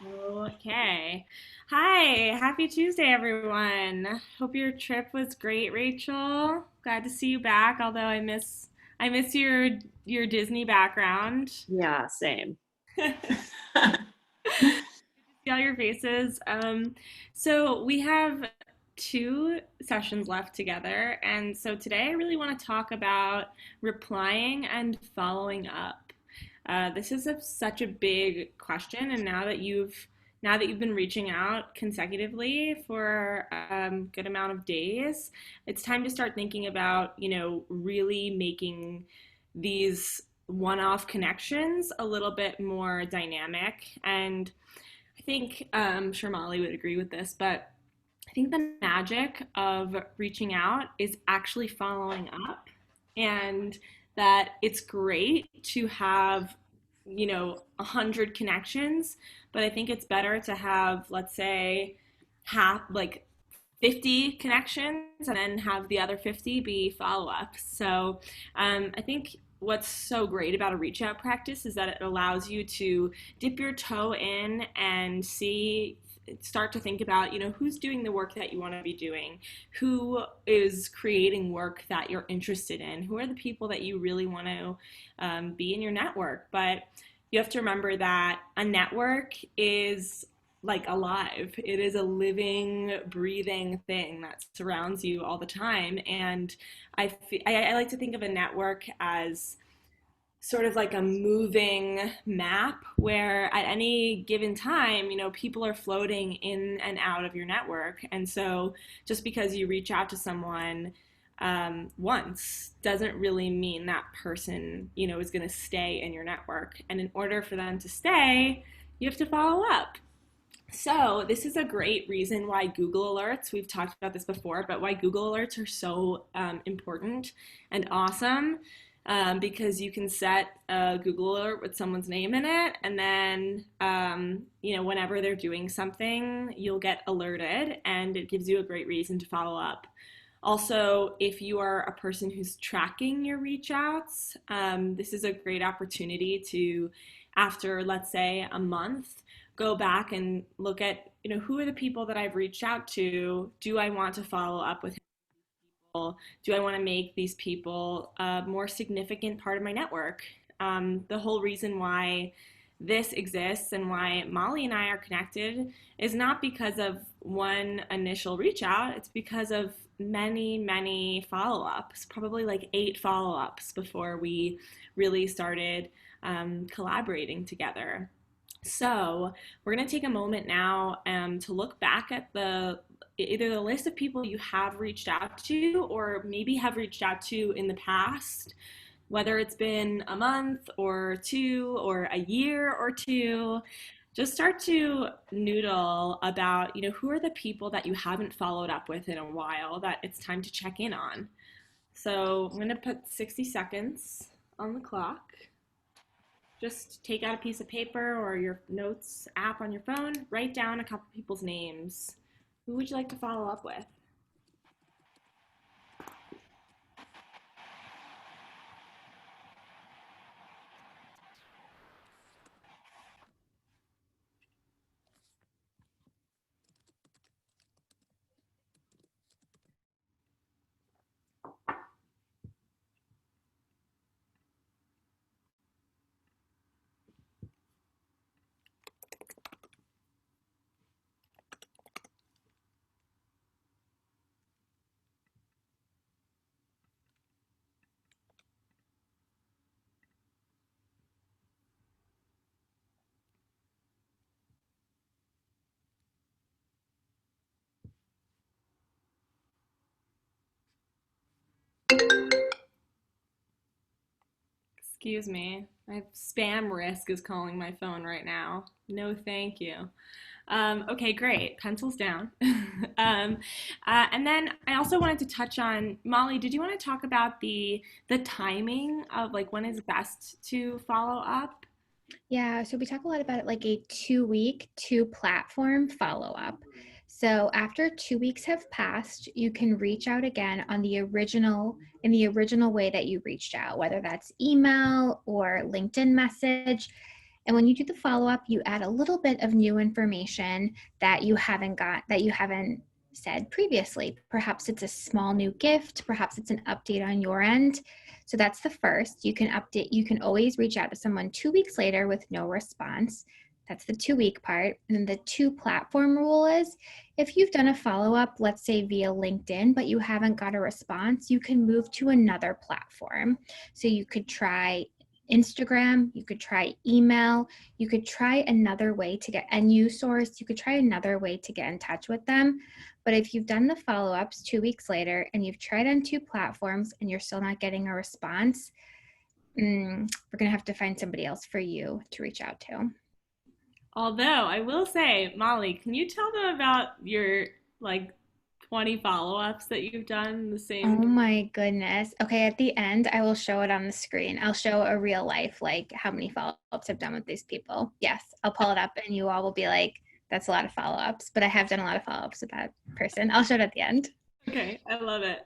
Okay. Hi, happy Tuesday, everyone. Hope your trip was great, Rachel. Glad to see you back, although I miss your Disney background. Yeah, same. See all your faces. So we have two sessions left together, and so today I really want to talk about replying and following up. This is such a big question, and now that you've been reaching out consecutively for a good amount of days, it's time to start thinking about, really making these one-off connections a little bit more dynamic. And I think I'm sure Molly would agree with this, but I think the magic of reaching out is actually following up, and that it's great to have 100 connections, but I think it's better to have, let's say, half, like 50 connections, and then have the other 50 be follow-ups. So I think what's so great about a reach out practice is that it allows you to dip your toe in and start to think about, who's doing the work that you want to be doing, who is creating work that you're interested in, who are the people that you really want to be in your network. But you have to remember that a network is like alive. It is a living, breathing thing that surrounds you all the time. And I like to think of a network as sort of like a moving map where at any given time, people are floating in and out of your network. And so just because you reach out to someone once doesn't really mean that person, is going to stay in your network. And in order for them to stay, you have to follow up. So, this is a great reason why Google Alerts, we've talked about this before, but why Google Alerts are so important and awesome, because you can set a Google Alert with someone's name in it, and then, whenever they're doing something, you'll get alerted, and it gives you a great reason to follow up. Also, if you are a person who's tracking your reach outs, this is a great opportunity to, after, let's say, a month, go back and look at, who are the people that I've reached out to? Do I want to follow up with people? Do I want to make these people a more significant part of my network? The whole reason why this exists and why Molly and I are connected is not because of one initial reach out, it's because of many, many follow ups, probably like 8 follow ups before we really started collaborating together. So, we're going to take a moment now to look back at either the list of people you have reached out to or maybe have reached out to in the past, whether it's been a month or two or a year or two. Just start to noodle about, who are the people that you haven't followed up with in a while that it's time to check in on. So, I'm going to put 60 seconds on the clock. Just take out a piece of paper or your notes app on your phone, write down a couple people's names. Who would you like to follow up with? Excuse me. My spam risk is calling my phone right now. No, thank you. Okay, great. Pencils down. um, and then I also wanted to touch on, Molly. Did you want to talk about the timing of like when is best to follow up? Yeah, so we talk a lot about it like a 2 week, two platform follow up. So after 2 weeks have passed, you can reach out again on in the original way that you reached out, whether that's email or LinkedIn message. And when you do the follow up, you add a little bit of new information that you haven't said previously. Perhaps it's a small new gift, perhaps it's an update on your end. So that's the first. You can always reach out to someone 2 weeks later with no response. That's the 2 week part. And then the two platform rule is if you've done a follow up, let's say via LinkedIn, but you haven't got a response, you can move to another platform. So you could try Instagram, you could try email, you could try another way to get a new source, you could try another way to get in touch with them. But if you've done the follow ups 2 weeks later and you've tried on two platforms and you're still not getting a response, we're going to have to find somebody else for you to reach out to. Although I will say, Molly, can you tell them about your like 20 follow-ups that you've done in the Oh same? my goodness. Okay, at the end, I will show it on the screen. I'll show a real life, like how many follow ups I've done with these people. Yes, I'll pull it up and you all will be like, that's a lot of follow ups, but I have done a lot of follow ups with that person. I'll show it at the end. Okay, I love it.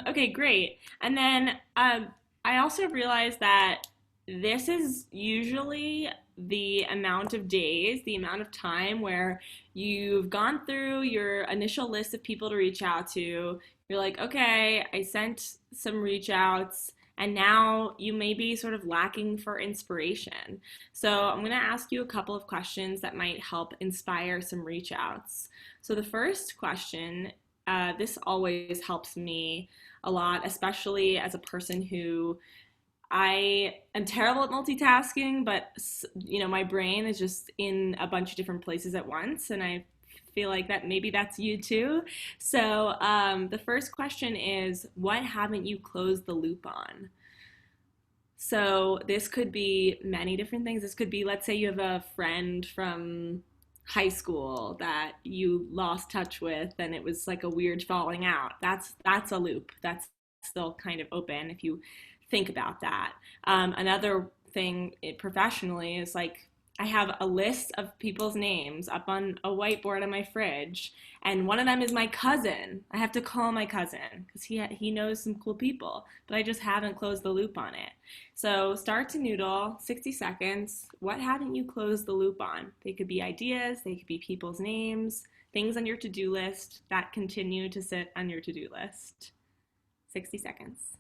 Okay, great. And then I also realized that this is usually the amount of days, the amount of time where you've gone through your initial list of people to reach out to. You're like, okay, I sent some reach outs, and now you may be sort of lacking for inspiration. So I'm going to ask you a couple of questions that might help inspire some reach outs. So the first question, this always helps me a lot, especially as a person who I am terrible at multitasking, but my brain is just in a bunch of different places at once, and I feel like that maybe that's you too. So the first question is, what haven't you closed the loop on? So this could be many different things. This could be, let's say you have a friend from high school that you lost touch with and it was like a weird falling out. That's a loop. That's still kind of open if you think about that. Another thing professionally is like I have a list of people's names up on a whiteboard on my fridge, and one of them is my cousin. I have to call my cousin because he knows some cool people, but I just haven't closed the loop on it. So start to noodle, 60 seconds. What haven't you closed the loop on? They could be ideas, they could be people's names, things on your to-do list that continue to sit on your to-do list. 60 seconds.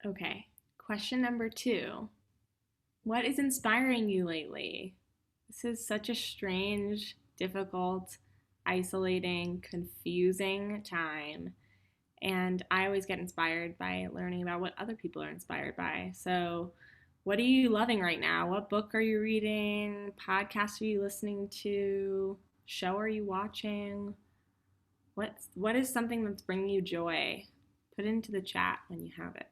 Okay, question number two. What is inspiring you lately? This is such a strange, difficult, isolating, confusing time. And I always get inspired by learning about what other people are inspired by. So, what are you loving right now? What book are you reading? Podcast are you listening to? Show are you watching? What is something that's bringing you joy? Put it into the chat when you have it.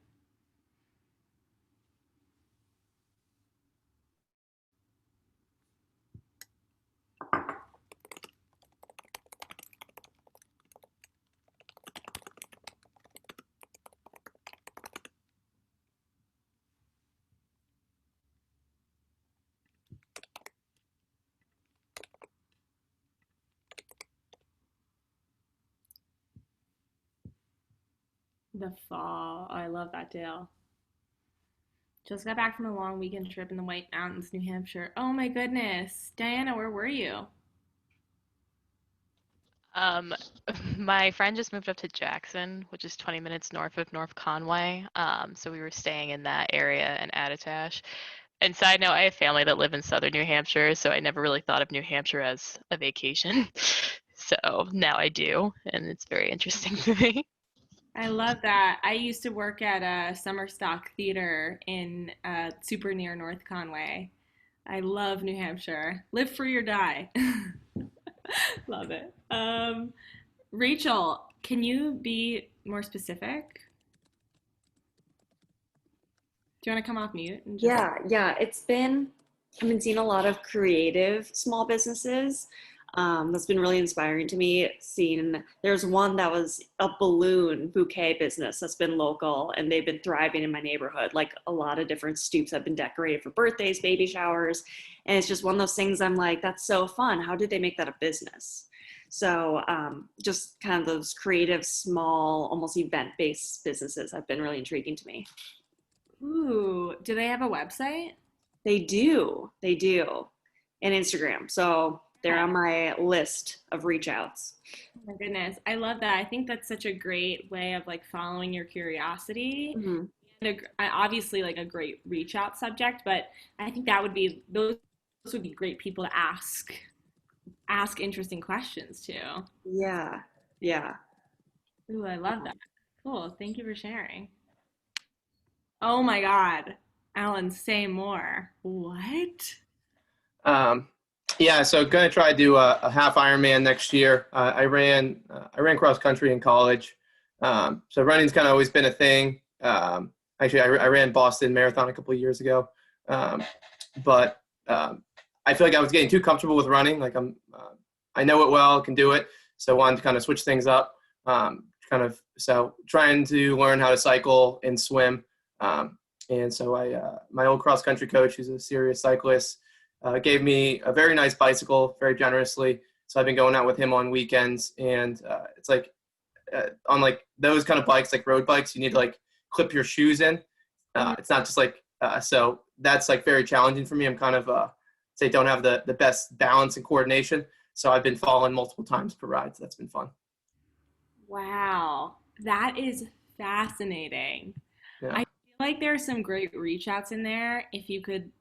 The fall. Oh, I love that, Dale. Just got back from a long weekend trip in the White Mountains, New Hampshire. Oh my goodness. Diana, where were you? Um, my friend just moved up to Jackson, which is 20 minutes north of North Conway. So we were staying in that area in Attitash. And side note, I have family that live in southern New Hampshire, so I never really thought of New Hampshire as a vacation. So now I do, and it's very interesting to me. I love that. I used to work at a summer stock theater in super near North Conway. I love New Hampshire. Live free or die. Love it. Rachel, can you be more specific? Do you want to come off mute and just? Yeah, I've been seeing a lot of creative small businesses. That's been really inspiring to me. There's one that was a balloon bouquet business that's been local and they've been thriving in my neighborhood. Like a lot of different stoops have been decorated for birthdays, baby showers. And it's just one of those things I'm like, that's so fun. How did they make that a business? So just kind of those creative, small, almost event-based businesses have been really intriguing to me. Ooh, do they have a website? They do, and Instagram. So they're on my list of reach outs. Oh my goodness, I love that. I think that's such a great way of like following your curiosity. Mhm. And obviously, like a great reach out subject, but I think that would be those would be great people to ask interesting questions to. Yeah, yeah. Ooh, I love that. Cool. Thank you for sharing. Oh my God, Alan, say more. What? Um, yeah, so gonna try to do a half Ironman next year. I ran cross country in college, so running's kind of always been a thing. Actually, I ran Boston Marathon a couple of years ago, um, but I feel like I was getting too comfortable with running. Like I know it well, can do it, so I wanted to kind of switch things up. So trying to learn how to cycle and swim. And so my old cross country coach, who's a serious cyclist, gave me a very nice bicycle very generously. So I've been going out with him on weekends, and it's like on like those kind of bikes, like road bikes, you need to like clip your shoes in. It's not just like so that's like very challenging for me. I'm kind of say don't have the best balance and coordination. So I've been falling multiple times per ride. So that's been fun. Wow, that is fascinating. I Yeah. feel like there are some great reach outs in there. If you could,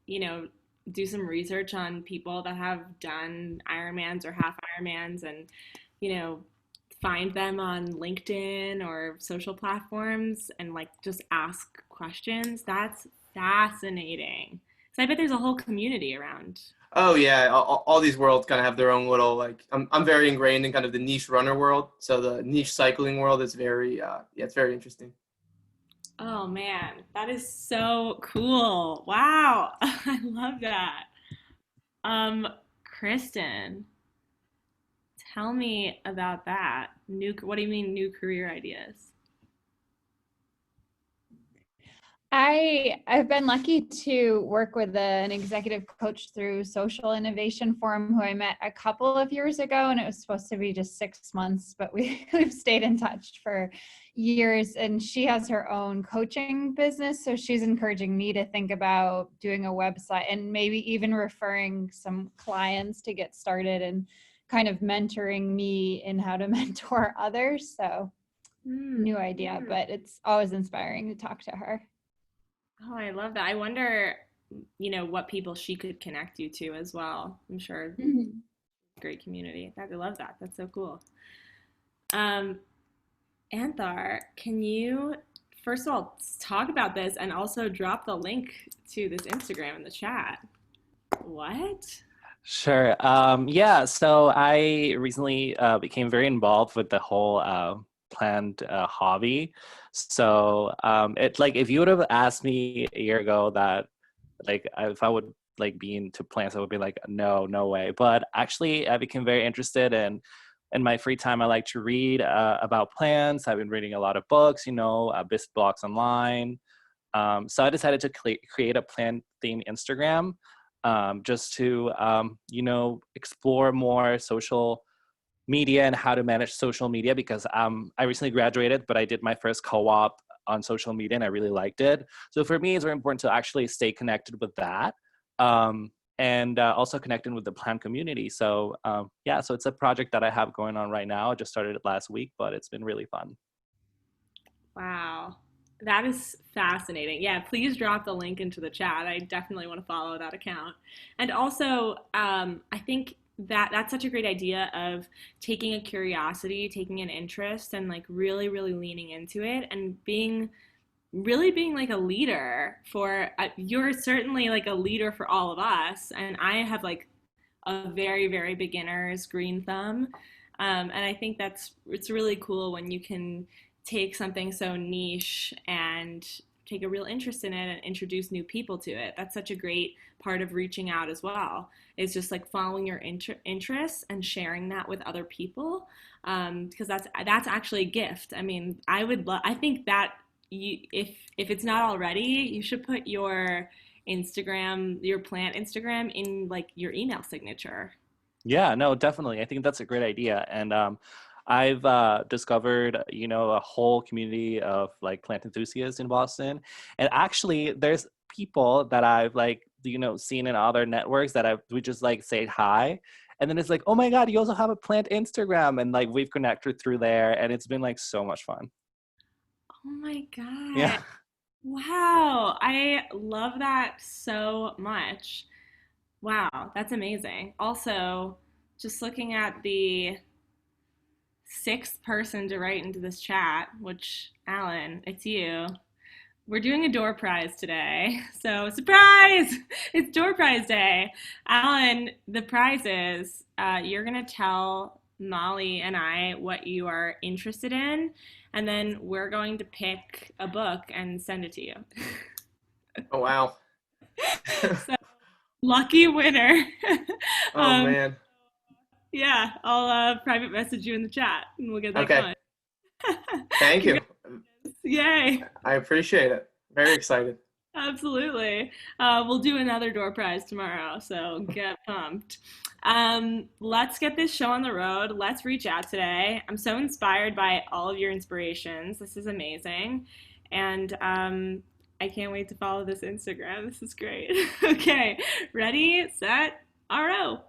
do some research on people that have done Ironmans or half Ironmans and, you know, find them on LinkedIn or social platforms and like just ask questions. That's fascinating. So I bet there's a whole community around. Oh yeah, all these worlds kind of have their own little like. I'm very ingrained in kind of the niche runner world. So the niche cycling world is very yeah, it's very interesting. Oh man, that is so cool. Wow. I love that. Um, Kristen, tell me about that. What do you mean new career ideas? I've been lucky to work with an executive coach through Social Innovation Forum who I met a couple of years ago, and it was supposed to be just 6 months, but we've stayed in touch for years. And she has her own coaching business, so she's encouraging me to think about doing a website and maybe even referring some clients to get started and kind of mentoring me in how to mentor others. So Hmm. new idea, but it's always inspiring to talk to her. Oh, I love that. I wonder, what people she could connect you to as well. I'm sure Mhm. great community. I love that. That's so cool. Um, Anthar, can you first of all talk about this and also drop the link to this Instagram in the chat? What? Sure. Yeah, so I recently became very involved with the whole planned hobby. So it like if you would have asked me a year ago that like if I would like be into plants, I would be like, no, no way. But actually, I became very interested in my free time. I like to read about plants. I've been reading a lot of books, business blogs online. So I decided to create a plant themed Instagram just to explore more social media and how to manage social media because I recently graduated, but I did my first co-op on social media and I really liked it. So for me, it's very important to actually stay connected with that and also connecting with the plant community. So yeah, so it's a project that I have going on right now. I just started it last week, but it's been really fun. Wow. That is fascinating. Yeah, please drop the link into the chat. I definitely want to follow that account. And also, I think that's such a great idea of taking a curiosity, taking an interest, and like really, really leaning into it and being like a leader for you're certainly like a leader for all of us, and I have like a very, very beginner's green thumb. And I think it's really cool when you can take something so niche and take a real interest in it and introduce new people to it. That's such a great part of reaching out as well. It's just like following your interests and sharing that with other people, because that's actually a gift. I mean, I think that if it's not already, you should put your Instagram, your plant Instagram in like your email signature. Yeah, no, definitely. I think that's a great idea. And I've discovered, a whole community of like plant enthusiasts in Boston. And actually, there's people that I've like, seen in other networks that we just like say hi. And then it's like, oh my God, you also have a plant Instagram. And like we've connected through there. And it's been like so much fun. Oh my Yeah. God. Wow. I love that so much. Wow, that's amazing. Also, just looking at the sixth person to write into this chat, which, Alan, it's you. We're doing a door prize today. So, surprise! It's door prize day. Alan, the prize is you're going to tell Molly and I what you are interested in, and then we're going to pick a book and send it to you. Oh, wow. So, lucky winner. Oh, um, man. yeah, I'll private message you in the chat and we'll get that Okay. going. Thank you. Yay. I appreciate it. Very excited. Absolutely. We'll do another door prize tomorrow, so get pumped. Let's get this show on the road. Let's reach out today. I'm so inspired by all of your inspirations. This is amazing. And I can't wait to follow this Instagram. This is great. Okay, ready, set, RO.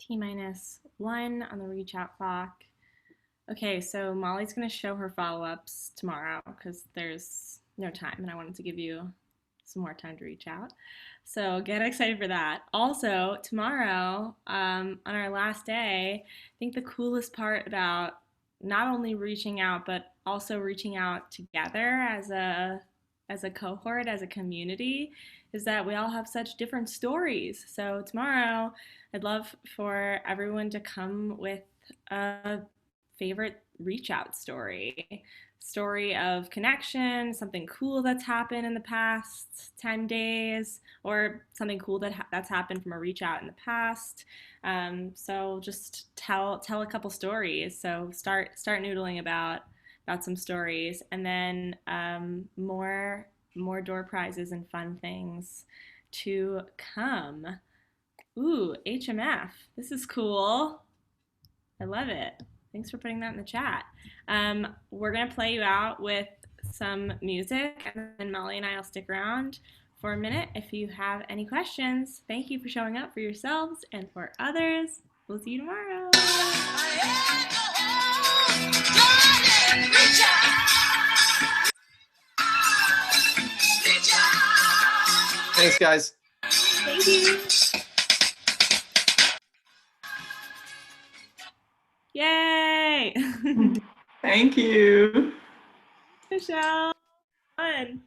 T-1 on the reach out clock. Okay, so Molly's going to show her follow-ups tomorrow because there's no time, and I wanted to give you some more time to reach out. So get excited for that. Also, tomorrow, on our last day, I think the coolest part about not only reaching out, but also reaching out together as a cohort, as a community, is that we all have such different stories. So tomorrow, I'd love for everyone to come with a favorite reach out story of connection, something cool that's happened in the past 10 days, or something cool that's happened from a reach out in the past. So just tell a couple stories. So start noodling about some stories, and then more door prizes and fun things to come. Ooh, HMF. This is cool. I love it. Thanks for putting that in the chat. We're going to play you out with some music, and then Molly and I will stick around for a minute if you have any questions. Thank you for showing up for yourselves and for others. We'll see you tomorrow. Thanks, guys. Thank you. Yay! Thank you. Michelle, fun.